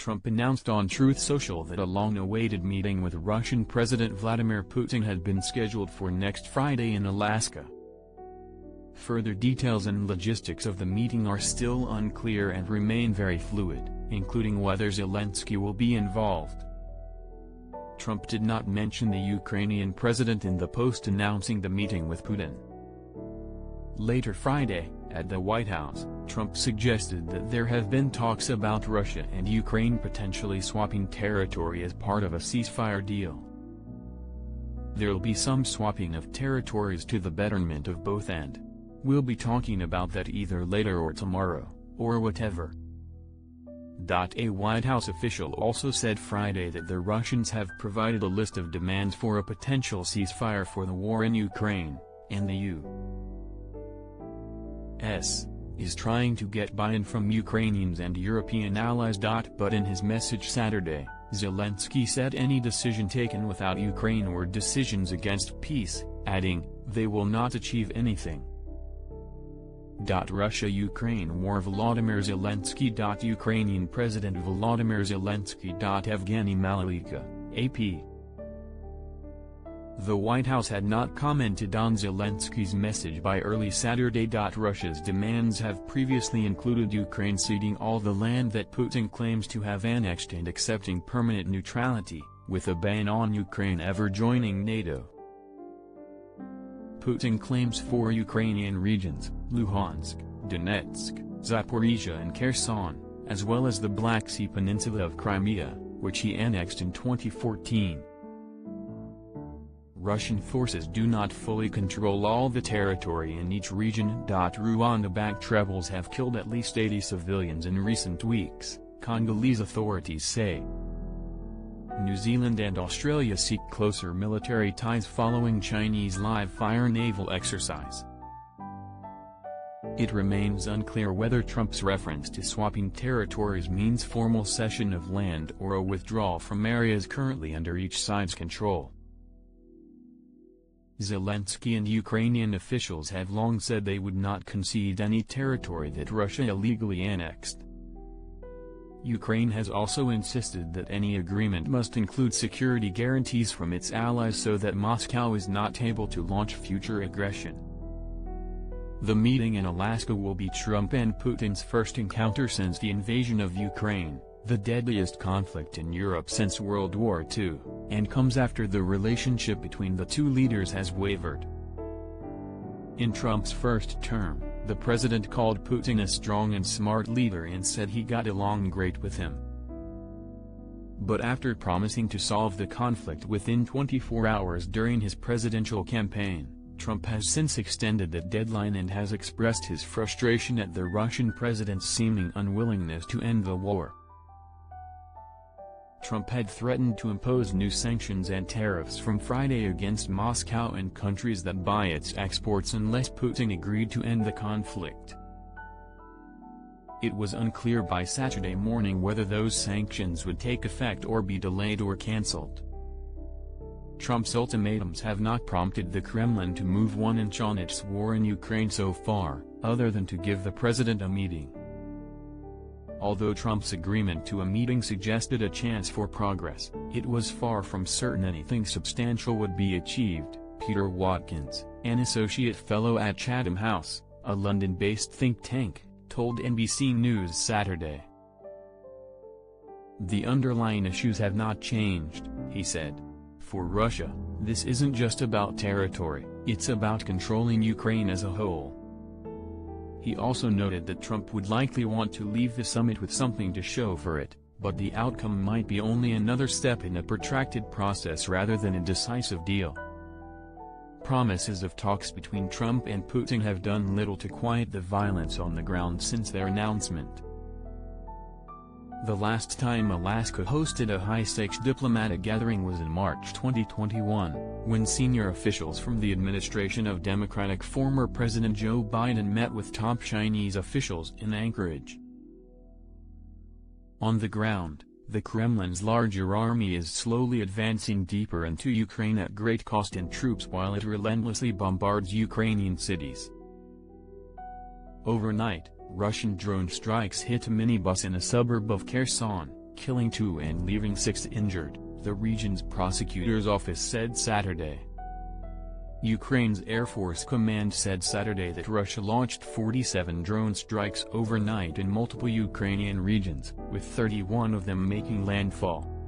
Trump announced on Truth Social that a long-awaited meeting with Russian President Vladimir Putin had been scheduled for next Friday in Alaska. Further details and logistics of the meeting are still unclear and remain very fluid, including whether Zelensky will be involved. Trump did not mention the Ukrainian president in the post announcing the meeting with Putin. Later Friday, at the White House, Trump suggested that there have been talks about Russia and Ukraine potentially swapping territory as part of a ceasefire deal. There'll be some swapping of territories to the betterment of both and we'll be talking about that either later or tomorrow, or whatever. A White House official also said Friday that the Russians have provided a list of demands for a potential ceasefire for the war in Ukraine, and the U.S. is trying to get buy-in from Ukrainians and European allies. But in his message Saturday, Zelensky said any decision taken without Ukraine were decisions against peace, adding, "They will not achieve anything." Russia-Ukraine war Volodymyr Zelensky. Ukrainian President Volodymyr Zelensky. Evgeny Malika, AP. The White House had not commented on Zelensky's message by early Saturday. Russia's demands have previously included Ukraine ceding all the land that Putin claims to have annexed and accepting permanent neutrality, with a ban on Ukraine ever joining NATO. Putin claims 4 Ukrainian regions, Luhansk, Donetsk, Zaporizhia and Kherson, as well as the Black Sea Peninsula of Crimea, which he annexed in 2014. Russian forces do not fully control all the territory in each region. Rwanda-backed rebels have killed at least 80 civilians in recent weeks, Congolese authorities say. New Zealand and Australia seek closer military ties following Chinese live-fire naval exercise. It remains unclear whether Trump's reference to swapping territories means formal cession of land or a withdrawal from areas currently under each side's control. Zelensky and Ukrainian officials have long said they would not concede any territory that Russia illegally annexed. Ukraine has also insisted that any agreement must include security guarantees from its allies so that Moscow is not able to launch future aggression. The meeting in Alaska will be Trump and Putin's first encounter since the invasion of Ukraine, the deadliest conflict in Europe since World War II, and comes after the relationship between the two leaders has wavered. In Trump's first term, the president called Putin a strong and smart leader and said he got along great with him. But after promising to solve the conflict within 24 hours during his presidential campaign, Trump has since extended that deadline and has expressed his frustration at the Russian president's seeming unwillingness to end the war. Trump had threatened to impose new sanctions and tariffs from Friday against Moscow and countries that buy its exports unless Putin agreed to end the conflict. It was unclear by Saturday morning whether those sanctions would take effect or be delayed or cancelled. Trump's ultimatums have not prompted the Kremlin to move 1 inch on its war in Ukraine so far, other than to give the president a meeting. Although Trump's agreement to a meeting suggested a chance for progress, it was far from certain anything substantial would be achieved, Peter Watkins, an associate fellow at Chatham House, a London-based think tank, told NBC News Saturday. The underlying issues have not changed, he said. For Russia, this isn't just about territory, it's about controlling Ukraine as a whole. He also noted that Trump would likely want to leave the summit with something to show for it, but the outcome might be only another step in a protracted process rather than a decisive deal. Promises of talks between Trump and Putin have done little to quiet the violence on the ground since their announcement. The last time Alaska hosted a high-stakes diplomatic gathering was in March 2021, when senior officials from the administration of Democratic former President Joe Biden met with top Chinese officials in Anchorage. On the ground, the Kremlin's larger army is slowly advancing deeper into Ukraine at great cost in troops while it relentlessly bombards Ukrainian cities. Overnight, Russian drone strikes hit a minibus in a suburb of Kherson, killing 2 and leaving 6 injured, the region's prosecutor's office said Saturday. Ukraine's Air Force Command said Saturday that Russia launched 47 drone strikes overnight in multiple Ukrainian regions, with 31 of them making landfall.